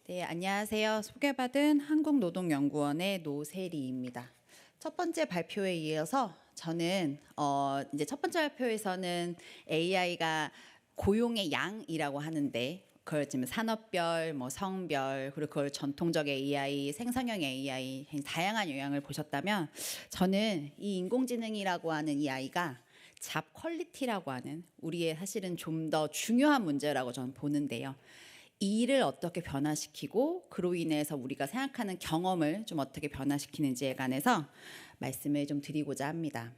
네, 안녕하세요. 소개받은 한국노동연구원의 노세리입니다. 첫 번째 발표에 이어서 저는 이제 첫 번째 발표에서는 AI가 고용의 양이라고 하는데 그걸 지금 산업별, 뭐 성별, 그리고 그걸 전통적 AI, 생성형 AI 다양한 영향을 보셨다면 저는 이 인공지능이라고 하는 이 아이가 잡 퀄리티라고 하는 우리의 사실은 좀 더 중요한 문제라고 저는 보는데요. 이 일을 어떻게 변화시키고 그로 인해서 우리가 생각하는 경험을 좀 어떻게 변화시키는지에 관해서 말씀을 좀 드리고자 합니다.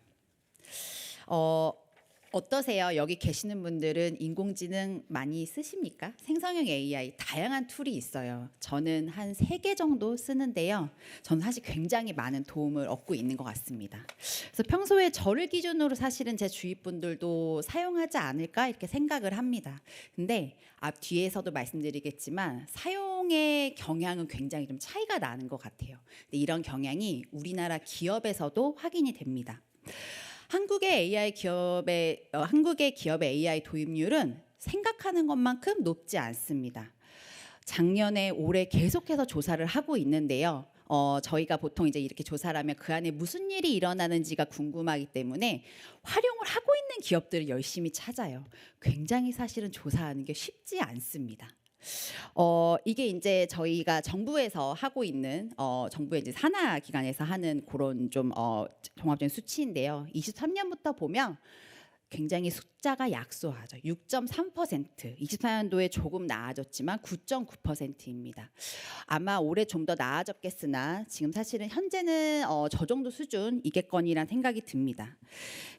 어떠세요? 여기 계시는 분들은 인공지능 많이 쓰십니까? 생성형 AI 다양한 툴이 있어요. 저는 한 3개 정도 쓰는데요. 저는 사실 굉장히 많은 도움을 얻고 있는 것 같습니다. 그래서 평소에 저를 기준으로 사실은 제 주위 분들도 사용하지 않을까 이렇게 생각을 합니다. 근데 앞 뒤에서도 말씀드리겠지만 사용의 경향은 굉장히 좀 차이가 나는 것 같아요. 근데 이런 경향이 우리나라 기업에서도 확인이 됩니다. 한국의 기업의 AI 도입률은 생각하는 것만큼 높지 않습니다. 작년에 올해 계속해서 조사를 하고 있는데요. 저희가 보통 이제 이렇게 조사를 하면 그 안에 무슨 일이 일어나는지가 궁금하기 때문에 활용을 하고 있는 기업들을 열심히 찾아요. 굉장히 사실은 조사하는 게 쉽지 않습니다. 이게 이제 저희가 정부에서 하고 있는 정부의 이제 산하 기관에서 하는 그런 좀 종합적인 수치인데요. 23년부터 보면 굉장히 숫자가 약소하죠. 6.3%, 24년도에 조금 나아졌지만 9.9%입니다. 아마 올해 좀 더 나아졌겠으나 지금 사실은 현재는 저 정도 수준이겠거니라는 생각이 듭니다.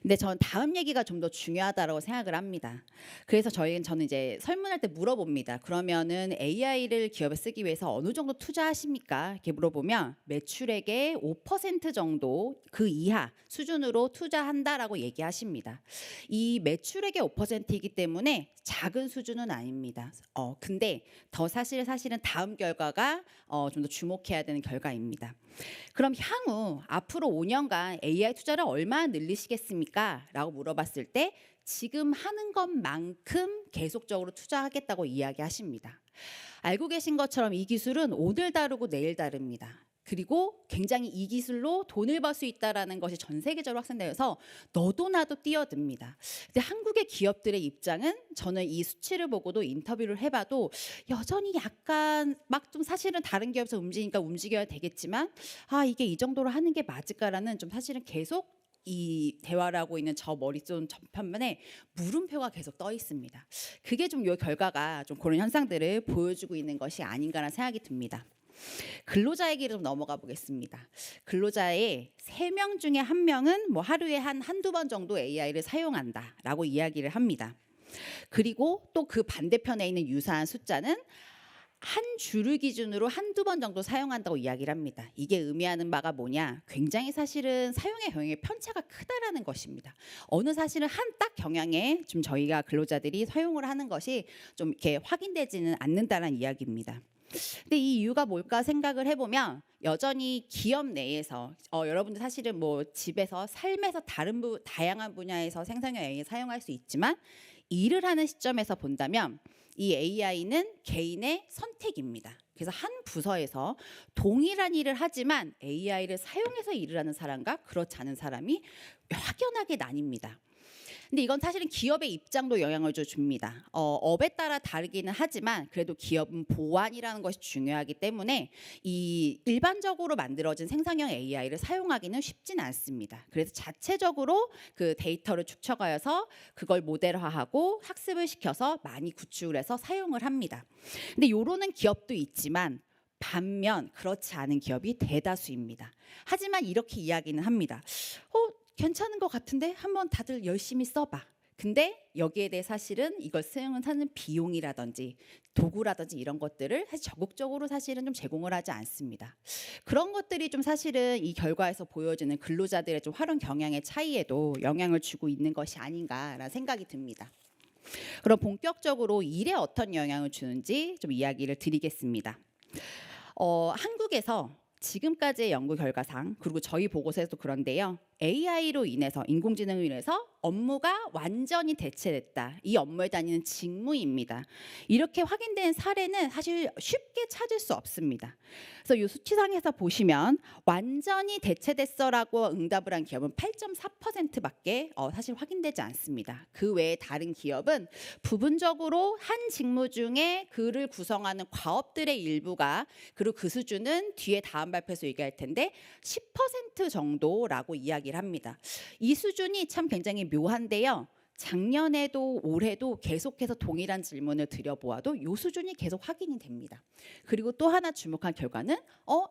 근데 저는 다음 얘기가 좀 더 중요하다고 생각을 합니다. 그래서 저는 이제 설문할 때 물어봅니다. 그러면은 AI를 기업에 쓰기 위해서 어느 정도 투자하십니까? 이렇게 물어보면 매출액의 5% 정도 그 이하 수준으로 투자한다라고 얘기하십니다. 이 매출액의 5%이기 때문에 작은 수준은 아닙니다. 근데 더 사실은 다음 결과가 좀 더 주목해야 되는 결과입니다. 그럼 향후 앞으로 5년간 AI 투자를 얼마나 늘리시겠습니까? 라고 물어봤을 때 지금 하는 것만큼 계속적으로 투자하겠다고 이야기하십니다. 알고 계신 것처럼 이 기술은 오늘 다르고 내일 다릅니다. 그리고 굉장히 이 기술로 돈을 벌 수 있다는 것이 전 세계적으로 확산되어서 너도 나도 뛰어듭니다. 근데 한국의 기업들의 입장은 저는 이 수치를 보고도 인터뷰를 해봐도 여전히 약간 막 좀 사실은 다른 기업에서 움직이니까 움직여야 되겠지만 이게 이 정도로 하는 게 맞을까라는 좀 사실은 계속 이 대화를 하고 있는 저 머릿속 전편면에 물음표가 계속 떠 있습니다. 그게 좀 이 결과가 좀 그런 현상들을 보여주고 있는 것이 아닌가라는 생각이 듭니다. 근로자 얘기로 좀 넘어가 보겠습니다. 근로자의 3명 중에 1명은 뭐 하루에 한두 번 정도 AI를 사용한다라고 이야기를 합니다. 그리고 또 그 반대편에 있는 유사한 숫자는 한 주를 기준으로 한두 번 정도 사용한다고 이야기를 합니다. 이게 의미하는 바가 뭐냐? 굉장히 사실은 사용의 경향의 편차가 크다라는 것입니다. 어느 사실은 한 딱 경향에 좀 저희가 근로자들이 사용을 하는 것이 좀 이렇게 확인되지는 않는다는 이야기입니다. 근데 이 이유가 뭘까 생각을 해보면 여전히 기업 내에서 여러분들 사실은 뭐 집에서 삶에서 다양한 분야에서 생성형 AI 사용할 수 있지만 일을 하는 시점에서 본다면 이 AI는 개인의 선택입니다. 그래서 한 부서에서 동일한 일을 하지만 AI를 사용해서 일을 하는 사람과 그렇지 않은 사람이 확연하게 나뉩니다. 근데 이건 사실은 기업의 입장도 영향을 줍니다. 업에 따라 다르기는 하지만 그래도 기업은 보안이라는 것이 중요하기 때문에 이 일반적으로 만들어진 생성형 AI를 사용하기는 쉽지는 않습니다. 그래서 자체적으로 그 데이터를 축적하여서 그걸 모델화하고 학습을 시켜서 많이 구축을 해서 사용을 합니다. 근데 요러는 기업도 있지만 반면 그렇지 않은 기업이 대다수입니다. 하지만 이렇게 이야기는 합니다. 괜찮은 것 같은데 한번 다들 열심히 써봐. 근데 여기에 대해 사실은 이걸 사용하는 비용이라든지 도구라든지 이런 것들을 사실 적극적으로 사실은 좀 제공을 하지 않습니다. 그런 것들이 좀 사실은 이 결과에서 보여지는 근로자들의 좀 활용 경향의 차이에도 영향을 주고 있는 것이 아닌가라는 생각이 듭니다. 그럼 본격적으로 일에 어떤 영향을 주는지 좀 이야기를 드리겠습니다. 한국에서 지금까지의 연구 결과상 그리고 저희 보고서에도 그런데요. AI로 인해서 인공지능으로 인해서 업무가 완전히 대체됐다. 이 업무에 다니는 직무입니다. 이렇게 확인된 사례는 사실 쉽게 찾을 수 없습니다. 그래서 이 수치상에서 보시면 완전히 대체됐어라고 응답을 한 기업은 8.4%밖에 사실 확인되지 않습니다. 그 외에 다른 기업은 부분적으로 한 직무 중에 그를 구성하는 과업들의 일부가, 그리고 그 수준은 뒤에 다음 발표에서 얘기할 텐데 10% 정도라고 이야기를 합니다. 이 수준이 참 굉장히 묘한데요. 작년에도 올해도 계속해서 동일한 질문을 드려보아도 이 수준이 계속 확인이 됩니다. 그리고 또 하나 주목한 결과는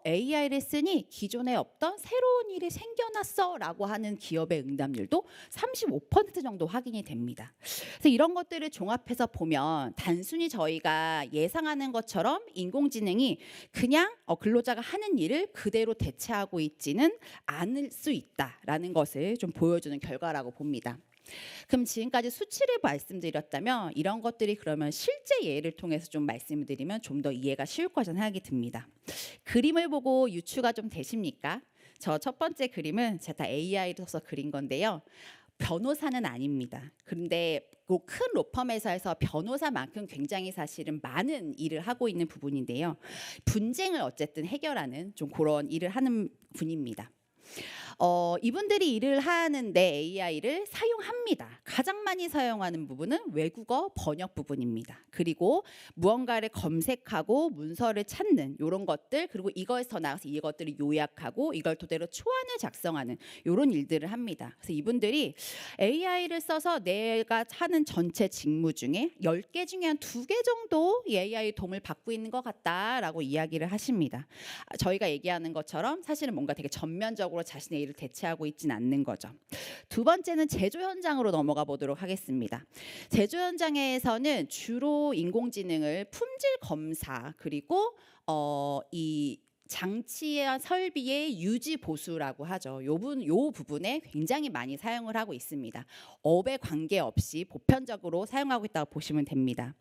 AI를 쓰니 기존에 없던 새로운 일이 생겨났어 라고 하는 기업의 응답률도 35% 정도 확인이 됩니다. 그래서 이런 것들을 종합해서 보면 단순히 저희가 예상하는 것처럼 인공지능이 그냥 근로자가 하는 일을 그대로 대체하고 있지는 않을 수 있다라는 것을 좀 보여주는 결과라고 봅니다. 그럼 지금까지 수치를 말씀드렸다면 이런 것들이 그러면 실제 예를 통해서 좀 말씀을 드리면 좀 더 이해가 쉬울 거라는 생각이 듭니다. 그림을 보고 유추가 좀 되십니까? 저 첫 번째 그림은 제가 다 AI로 써서 그린 건데요. 변호사는 아닙니다. 그런데 큰 로펌 회사에서 변호사만큼 굉장히 사실은 많은 일을 하고 있는 부분인데요. 분쟁을 어쨌든 해결하는 좀 그런 일을 하는 분입니다. 이분들이 일을 하는데 AI를 사용합니다. 가장 많이 사용하는 부분은 외국어 번역 부분입니다. 그리고 무언가를 검색하고 문서를 찾는 이런 것들, 그리고 이거에서 더 나아가서 이것들을 요약하고 이걸 토대로 초안을 작성하는 이런 일들을 합니다. 그래서 이분들이 AI를 써서 내가 하는 전체 직무 중에 10개 중에 한 2개 정도 AI 도움을 받고 있는 것 같다라고 이야기를 하십니다. 저희가 얘기하는 것처럼 사실은 뭔가 되게 전면적으로 자신의 일을 대체하고 있지는 않는 거죠. 두 번째는 제조 현장으로 넘어가 보도록 하겠습니다. 제조 현장에서는 주로 인공지능을 품질 검사, 그리고 이 장치와 설비의 유지 보수라고 하죠. 요 부분에 굉장히 많이 사용을 하고 있습니다. 업에 관계없이 보편적으로 사용하고 있다고 보시면 됩니다.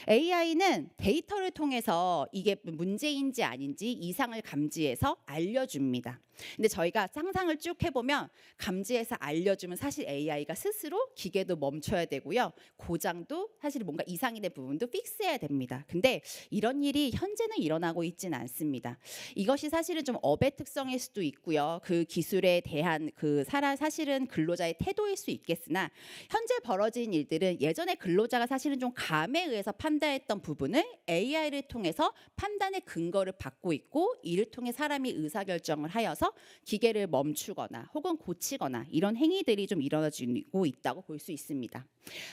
AI는 데이터를 통해서 이게 문제인지 아닌지 이상을 감지해서 알려줍니다. 근데 저희가 상상을 쭉 해보면 감지해서 알려주면 사실 AI가 스스로 기계도 멈춰야 되고요. 고장도 사실 뭔가 이상이 된 부분도 픽스해야 됩니다. 근데 이런 일이 현재는 일어나고 있지는 않습니다. 이것이 사실은 좀 업의 특성일 수도 있고요. 그 기술에 대한 사실은 근로자의 태도일 수 있겠으나 현재 벌어진 일들은 예전에 근로자가 사실은 좀 감에 의해서 판단했던 부분을 AI를 통해서 판단의 근거를 받고 있고, 이를 통해 사람이 의사결정을 하여서 기계를 멈추거나 혹은 고치거나 이런 행위들이 좀 일어나고 있다고 볼 수 있습니다.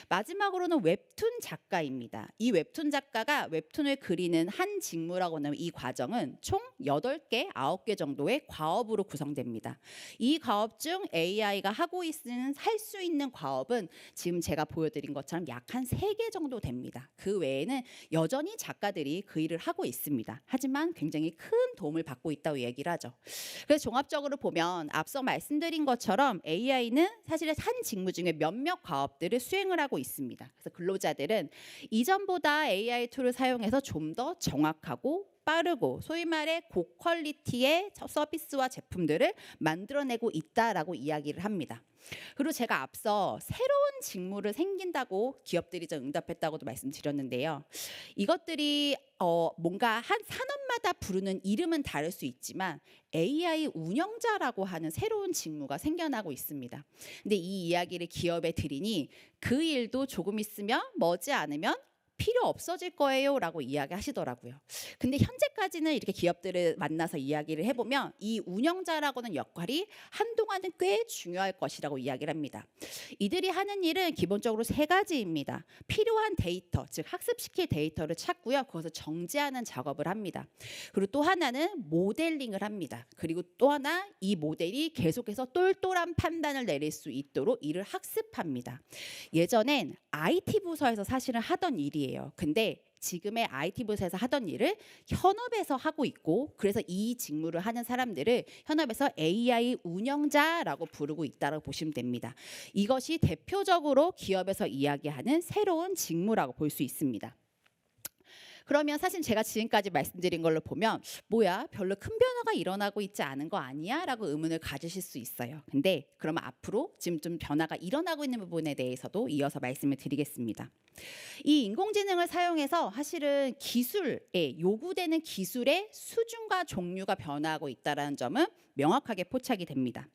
마지막으로는 웹툰 작가입니다. 이 웹툰 작가가 웹툰을 그리는 한 직무라고 하면 이 과정은 총 8개, 9개 정도의 과업으로 구성됩니다. 이 과업 중 AI가 할 수 있는 과업은 지금 제가 보여드린 것처럼 약 한 3개 정도 됩니다. 그 외에는 여전히 작가들이 그 일을 하고 있습니다. 하지만 굉장히 큰 도움을 받고 있다고 얘기를 하죠. 그래서 종합적으로 보면 앞서 말씀드린 것처럼 AI는 사실 한 직무 중에 몇몇 과업들을 수행을 하고 있습니다. 그래서 근로자들은 이전보다 AI 툴을 사용해서 좀 더 정확하고 빠르고 소위 말해 고퀄리티의 서비스와 제품들을 만들어내고 있다라고 이야기를 합니다. 그리고 제가 앞서 새로운 직무를 생긴다고 기업들이 좀 응답했다고도 말씀드렸는데요. 이것들이 뭔가 한 산업마다 부르는 이름은 다를 수 있지만 AI 운영자라고 하는 새로운 직무가 생겨나고 있습니다. 근데 이 이야기를 기업에 드리니 그 일도 조금 있으면 머지않으면 필요 없어질 거예요 라고 이야기하시더라고요. 근데 현재까지는 이렇게 기업들을 만나서 이야기를 해보면 이 운영자라고 하는 역할이 한동안은 꽤 중요할 것이라고 이야기를 합니다. 이들이 하는 일은 기본적으로 3가지입니다. 필요한 데이터, 즉 학습시킬 데이터를 찾고요. 그것을 정제하는 작업을 합니다. 그리고 또 하나는 모델링을 합니다. 그리고 또 하나 이 모델이 계속해서 똘똘한 판단을 내릴 수 있도록 이를 학습합니다. 예전엔 IT 부서에서 사실은 하던 일이에요. 근데 지금의 IT 부서에서 하던 일을 현업에서 하고 있고, 그래서 이 직무를 하는 사람들을 현업에서 AI 운영자라고 부르고 있다고 보시면 됩니다. 이것이 대표적으로 기업에서 이야기하는 새로운 직무라고 볼 수 있습니다. 그러면 사실 제가 지금까지 말씀드린 걸로 보면 뭐야 별로 큰 변화가 일어나고 있지 않은 거 아니야? 라고 의문을 가지실 수 있어요. 근데 그러면 앞으로 지금 좀 변화가 일어나고 있는 부분에 대해서도 이어서 말씀을 드리겠습니다. 이 인공지능을 사용해서 사실은 기술에 요구되는 기술의 수준과 종류가 변화하고 있다는 점은 명확하게 포착이 됩니다.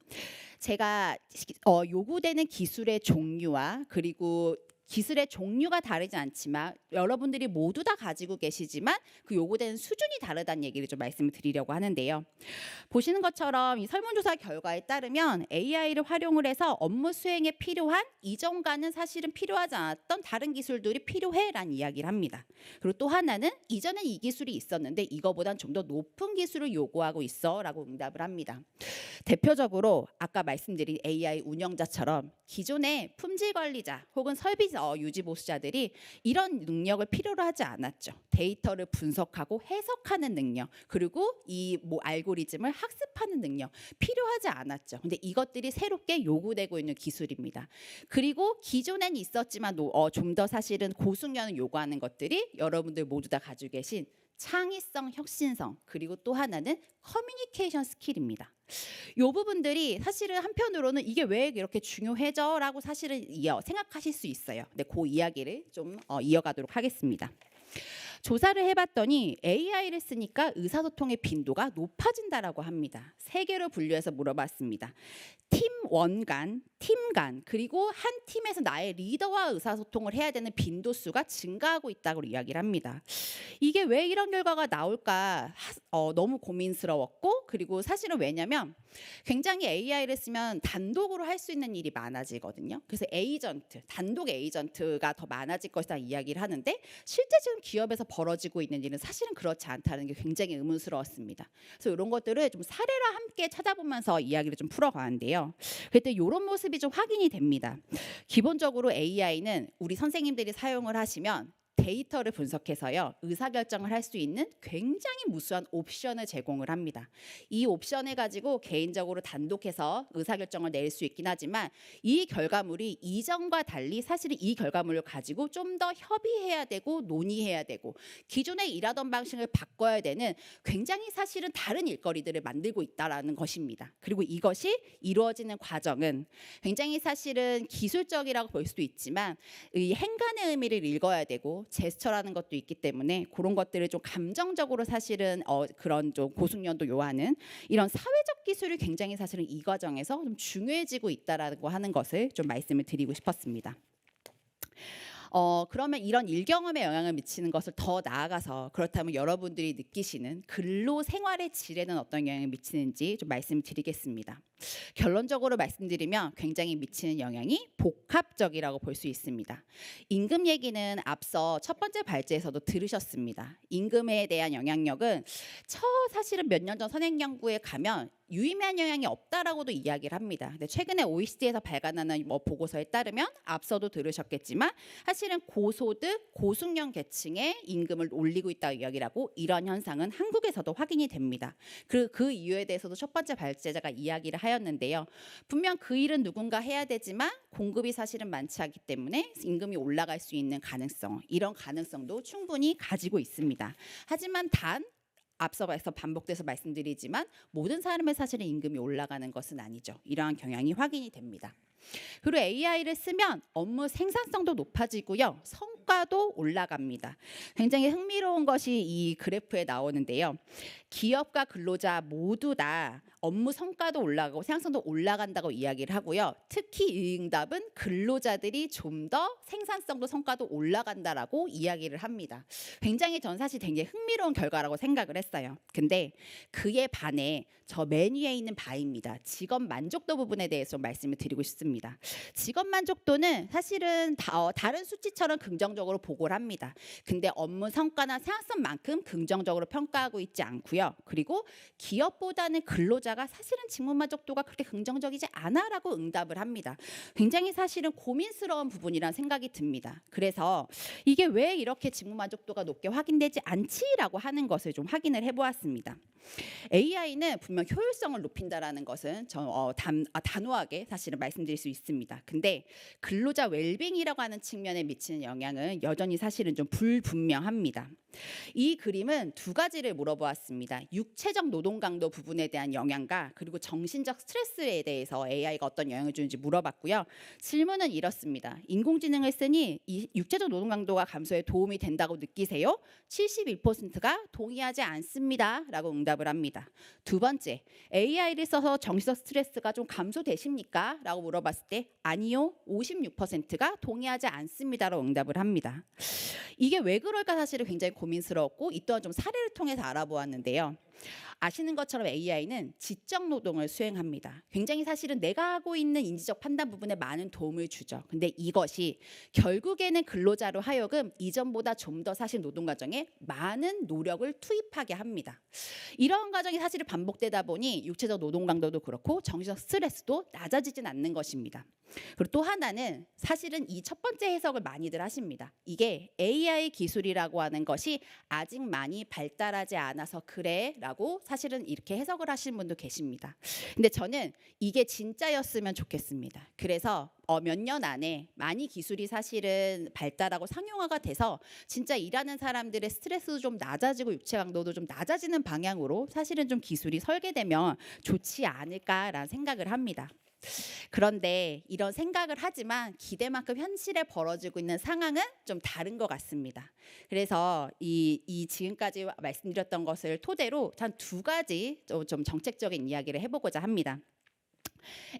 제가 요구되는 기술의 종류와 그리고 기술의 종류가 다르지 않지만 여러분들이 모두 다 가지고 계시지만 그 요구되는 수준이 다르다는 얘기를 좀 말씀을 드리려고 하는데요. 보시는 것처럼 이 설문조사 결과에 따르면 AI를 활용을 해서 업무 수행에 필요한 이전과는 사실은 필요하지 않았던 다른 기술들이 필요해라는 이야기를 합니다. 그리고 또 하나는 이전엔 이 기술이 있었는데 이거보단 좀 더 높은 기술을 요구하고 있어라고 응답을 합니다. 대표적으로 아까 말씀드린 AI 운영자처럼 기존의 품질 관리자 혹은 설비 유지 보수자들이 이런 능력을 필요로 하지 않았죠. 데이터를 분석하고 해석하는 능력, 그리고 이 알고리즘을 학습하는 능력 필요하지 않았죠. 근데 이것들이 새롭게 요구되고 있는 기술입니다. 그리고 기존엔 있었지만 좀 더 사실은 고숙련을 요구하는 것들이 여러분들 모두 다 가지고 계신 창의성, 혁신성, 그리고 또 하나는 커뮤니케이션 스킬입니다. 이 부분들이 사실은 한편으로는 이게 왜 이렇게 중요해져? 라고 사실은 생각하실 수 있어요. 근데 그 이야기를 좀 이어가도록 하겠습니다. 조사를 해봤더니 AI를 쓰니까 의사소통의 빈도가 높아진다라고 합니다. 세 개로 분류해서 물어봤습니다. 팀원 간, 팀 간, 그리고 한 팀에서 나의 리더와 의사소통을 해야 되는 빈도수가 증가하고 있다고 이야기를 합니다. 이게 왜 이런 결과가 나올까 너무 고민스러웠고, 그리고 사실은 왜냐면 굉장히 AI를 쓰면 단독으로 할 수 있는 일이 많아지거든요. 그래서 단독 에이전트가 더 많아질 것이다 이야기를 하는데 실제 지금 기업에서 벌어지고 있는 일은 사실은 그렇지 않다는 게 굉장히 의문스러웠습니다. 그래서 이런 것들을 좀 사례와 함께 찾아보면서 이야기를 좀 풀어가는데요. 그때 이런 모습이 좀 확인이 됩니다. 기본적으로 AI는 우리 선생님들이 사용을 하시면 데이터를 분석해서요 의사결정을 할 수 있는 굉장히 무수한 옵션을 제공을 합니다. 이 옵션을 가지고 개인적으로 단독해서 의사결정을 내릴 수 있긴 하지만 이 결과물이 이전과 달리 사실은 이 결과물을 가지고 좀 더 협의해야 되고 논의해야 되고 기존에 일하던 방식을 바꿔야 되는 굉장히 사실은 다른 일거리들을 만들고 있다라는 것입니다. 그리고 이것이 이루어지는 과정은 굉장히 사실은 기술적이라고 볼 수도 있지만 이 행간의 의미를 읽어야 되고 제스처라는 것도 있기 때문에 그런 것들을 좀 감정적으로 사실은 그런 좀 고숙련도 요하는 이런 사회적 기술이 굉장히 사실은 이 과정에서 좀 중요해지고 있다라고 하는 것을 좀 말씀을 드리고 싶었습니다. 그러면 이런 일경험에 영향을 미치는 것을 더 나아가서 그렇다면 여러분들이 느끼시는 근로 생활의 질에는 어떤 영향을 미치는지 좀 말씀드리겠습니다. 결론적으로 말씀드리면 굉장히 미치는 영향이 복합적이라고 볼 수 있습니다. 임금 얘기는 앞서 첫 번째 발제에서도 들으셨습니다. 임금에 대한 영향력은 사실은 몇 년 전 선행 연구에 가면 유의미한 영향이 없다라고도 이야기를 합니다. 근데 최근에 OECD에서 발간하는 보고서에 따르면 앞서도 들으셨겠지만 사실은 고소득, 고숙련 계층의 임금을 올리고 있다고 이야기를 하고 이런 현상은 한국에서도 확인이 됩니다. 그 이유에 대해서도 첫 번째 발제자가 이야기를 하였는데요. 분명 그 일은 누군가 해야 되지만 공급이 사실은 많지 않기 때문에 임금이 올라갈 수 있는 가능성, 이런 가능성도 충분히 가지고 있습니다. 하지만 앞서서 반복돼서 말씀드리지만 모든 사람의 사실은 임금이 올라가는 것은 아니죠. 이러한 경향이 확인이 됩니다. 그리고 AI를 쓰면 업무 생산성도 높아지고요. 성과도 올라갑니다. 굉장히 흥미로운 것이 이 그래프에 나오는데요. 기업과 근로자 모두 다 업무 성과도 올라가고 생산성도 올라간다고 이야기를 하고요. 특히 이 응답은 근로자들이 좀 더 생산성도 성과도 올라간다라고 이야기를 합니다. 굉장히 전 사실 굉장히 흥미로운 결과라고 생각을 했어요. 근데 그에 반해 저 맨 위에 있는 바입니다. 직업 만족도 부분에 대해서 말씀을 드리고 싶습니다. 직업 만족도는 사실은 다른 수치처럼 긍정적으로 보고를 합니다. 근데 업무 성과나 생산성만큼 긍정적으로 평가하고 있지 않고요. 그리고 기업보다는 근로자가 사실은 직무 만족도가 그렇게 긍정적이지 않아라고 응답을 합니다. 굉장히 사실은 고민스러운 부분이라는 생각이 듭니다. 그래서 이게 왜 이렇게 직무 만족도가 높게 확인되지 않지라고 하는 것을 좀 확인을 해보았습니다. AI는 분명 효율성을 높인다라는 것은 단호하게 사실은 말씀드릴 수 있습니다. 근데 근로자 웰빙이라고 하는 측면에 미치는 영향은 여전히 사실은 좀 불분명합니다. 이 그림은 두 가지를 물어보았습니다. 육체적 노동 강도 부분에 대한 영향과 그리고 정신적 스트레스에 대해서 AI가 어떤 영향을 주는지 물어봤고요. 질문은 이렇습니다. 인공지능을 쓰니 이 육체적 노동 강도가 감소에 도움이 된다고 느끼세요? 71%가 동의하지 않습니다. 라고 응답을 합니다. 두 번째, AI를 써서 정신적 스트레스가 좀 감소되십니까? 라고 물어봤을 때 아니요, 56%가 동의하지 않습니다라고 응답을 합니다. 이게 왜 그럴까 사실은 굉장히 고민스러웠고 이 또한 좀 사례를 통해서 알아보았는데요. 아시는 것처럼 AI는 지적 노동을 수행합니다. 굉장히 사실은 내가 하고 있는 인지적 판단 부분에 많은 도움을 주죠. 근데 이것이 결국에는 근로자로 하여금 이전보다 좀 더 사실 노동 과정에 많은 노력을 투입하게 합니다. 이런 과정이 사실은 반복되다 보니 육체적 노동 강도도 그렇고 정신적 스트레스도 낮아지진 않는 것입니다. 그리고 또 하나는 사실은 이 첫 번째 해석을 많이들 하십니다. 이게 AI 기술이라고 하는 것이 아직 많이 발달하지 않아서 그래라고 사실은 이렇게 해석을 하시는 분도 계십니다. 근데 저는 이게 진짜였으면 좋겠습니다. 그래서 몇 년 안에 많이 기술이 사실은 발달하고 상용화가 돼서 진짜 일하는 사람들의 스트레스도 좀 낮아지고 육체 강도도 좀 낮아지는 방향으로 사실은 좀 기술이 설계되면 좋지 않을까라는 생각을 합니다. 그런데 이런 생각을 하지만 기대만큼 현실에 벌어지고 있는 상황은 좀 다른 것 같습니다. 그래서 이 지금까지 말씀드렸던 것을 토대로 한 두 가지 좀 정책적인 이야기를 해보고자 합니다.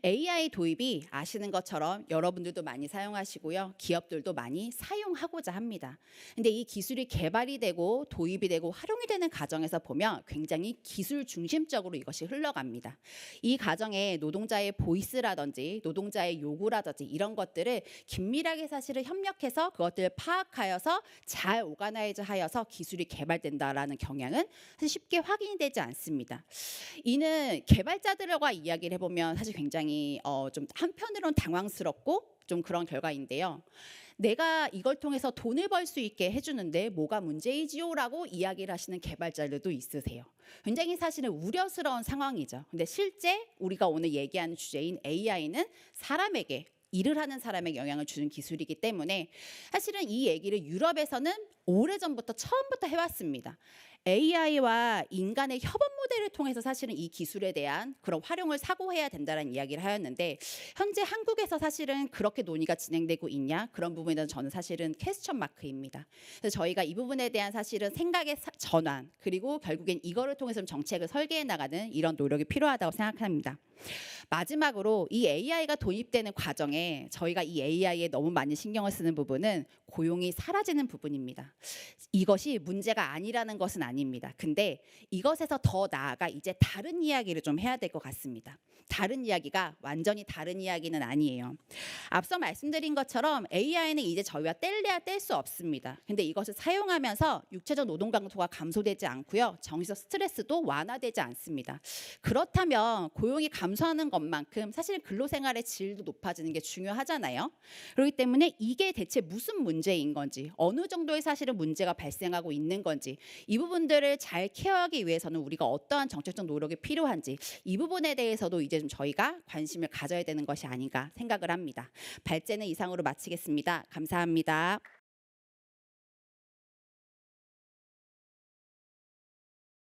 AI 도입이 아시는 것처럼 여러분들도 많이 사용하시고요. 기업들도 많이 사용하고자 합니다. 근데 이 기술이 개발이 되고 도입이 되고 활용이 되는 과정에서 보면 굉장히 기술 중심적으로 이것이 흘러갑니다. 이 과정에 노동자의 보이스라든지 노동자의 요구라든지 이런 것들을 긴밀하게 사실은 협력해서 그것들을 파악하여서 잘 오가나이즈 하여서 기술이 개발된다라는 경향은 사실 쉽게 확인이 되지 않습니다. 이는 개발자들과 이야기를 해보면 사실 굉장히 좀 한편으로는 당황스럽고 좀 그런 결과인데요. 내가 이걸 통해서 돈을 벌 수 있게 해주는데 뭐가 문제이지요라고 이야기를 하시는 개발자들도 있으세요. 굉장히 사실은 우려스러운 상황이죠. 근데 실제 우리가 오늘 얘기하는 주제인 AI는 사람에게 일을 하는 사람에게 영향을 주는 기술이기 때문에 사실은 이 얘기를 유럽에서는 오래전부터 처음부터 해왔습니다. AI와 인간의 협업 모델을 통해서 사실은 이 기술에 대한 그런 활용을 사고해야 된다는 이야기를 하였는데 현재 한국에서 사실은 그렇게 논의가 진행되고 있냐 그런 부분에 대해서 저는 사실은 퀘스천 마크입니다. 그래서 저희가 이 부분에 대한 사실은 생각의 전환 그리고 결국엔 이거를 통해서 정책을 설계해 나가는 이런 노력이 필요하다고 생각합니다. 마지막으로 이 AI가 도입되는 과정에 저희가 이 AI에 너무 많이 신경을 쓰는 부분은 고용이 사라지는 부분입니다. 이것이 문제가 아니라는 것은 아닙니다. 근데 이것에서 더 나아가 이제 다른 이야기를 좀 해야 될 것 같습니다. 다른 이야기가 완전히 다른 이야기는 아니에요. 앞서 말씀드린 것처럼 AI는 이제 저희와 뗄래야 뗄 수 없습니다. 근데 이것을 사용하면서 육체적 노동 강도가 감소되지 않고요. 정신적 스트레스도 완화되지 않습니다. 그렇다면 고용이 감소하는 것만큼 사실 근로생활의 질도 높아지는 게 중요하잖아요. 그렇기 때문에 이게 대체 무슨 문제인 건지 어느 정도의 사실은 문제가 발생하고 있는 건지 이 부분들을 잘 케어하기 위해서는 우리가 어떠한 정책적 노력이 필요한지 이 부분에 대해서도 이제 좀 저희가 관심을 가져야 되는 것이 아닌가 생각을 합니다. 발제는 이상으로 마치겠습니다. 감사합니다.